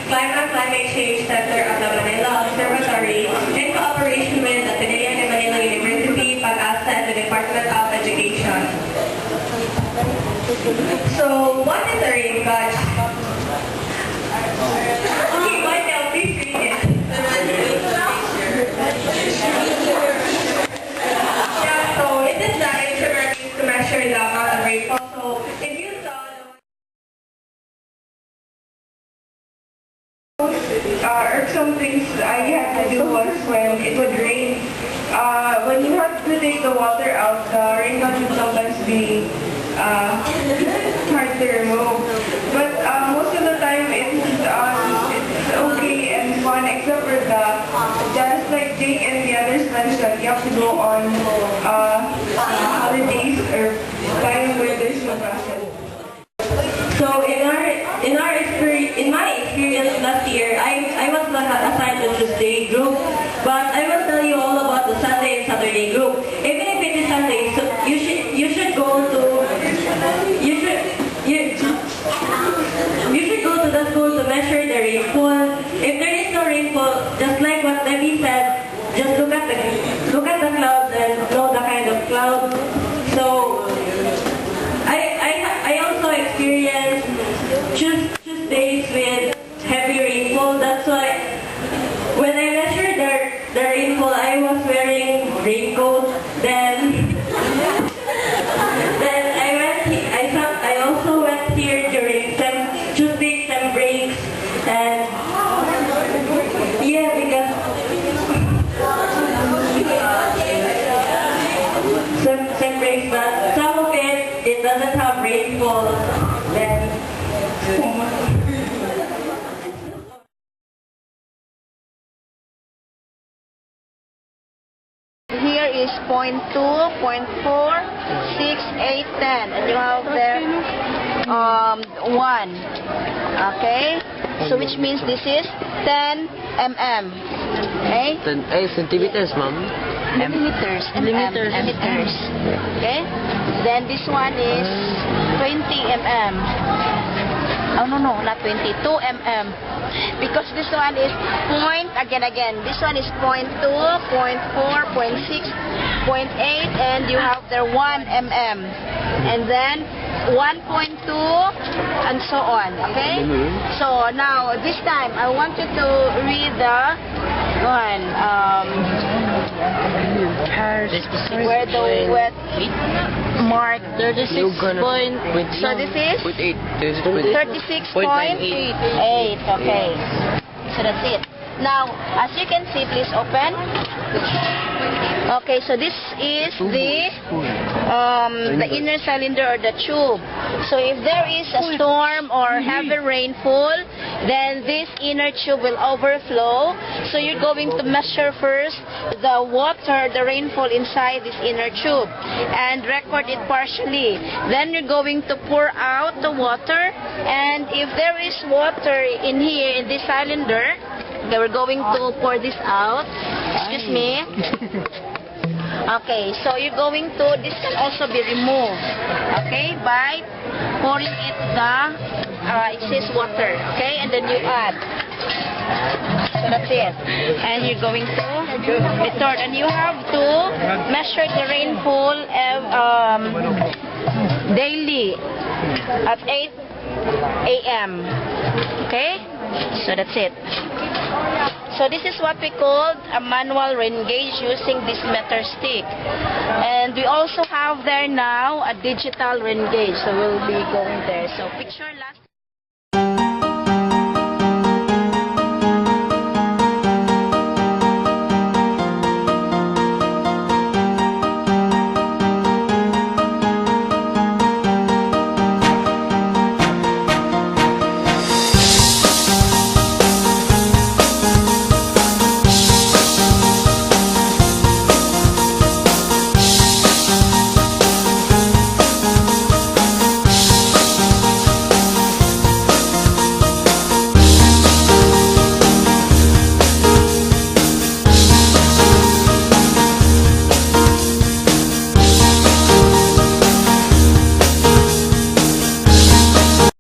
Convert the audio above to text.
Climate Change Center of the Manila Observatory in cooperation with Ateneo de Manila University, PAGASA, and the Department of Education. So, what is a rain gauge? Okay, Michael, please read it. Yeah, so it is the instrument used to measure the amount of rainfall. So, if you saw or some things I had to do was when it would rain. When you have to take the water out, the rain gauge would sometimes be hard to remove. But most of the time it's okay and fun, except for just like Jake and the others mentioned, you have to go on holidays or time where there's no classes. So in my experience last year, I was assigned to Tuesday group, but I will tell you all about the Sunday and Saturday group. Even if it is Sunday, so you should go to the school to measure the rainfall. If there is no rainfall, just like what Debbie said, just look at the clouds and know the kind of cloud. So I also experienced Tuesdays with heavy rainfall. That's why when I measured the rainfall, I was wearing raincoat. Then I also went here during Tuesday sem breaks, and yeah, because sem breaks, but some of it doesn't have rainfall. Then here is 0.2, 0.4, 6, 8, 10, and you have there 1. Okay, so which means this is 10 mm. Okay, 10 centimeters, ma'am. millimeters. Millimeters. Okay, then this one is 20 mm. Oh no, not 22 mm. Because this one is again. This one is 0.2, 0.4, 0.6, 0.8, and you have there 1 mm. And then 1.2 and so on. Okay? So now this time I want you to read the one where the wet mark 36 point. So this is 36.8. Okay. So that's it. Now, as you can see, please open. Okay, so this is the inner cylinder or the tube. So if there is a storm or heavy rainfall, then this inner tube will overflow. So you're going to measure first the water, the rainfall inside this inner tube, and record it partially. Then you're going to pour out the water, and if there is water in here in this cylinder, okay, we're going to pour this out. Excuse me. Okay, so you're going to, this can also be removed, okay, by pouring it excess water, okay, and then you add. So that's it. And you're going to return, and you have to measure the rainfall daily at 8 a.m. Okay, so that's it. So this is what we call a manual rain gauge using this meter stick. And we also have there now a digital rain gauge. So we'll be going there. So picture last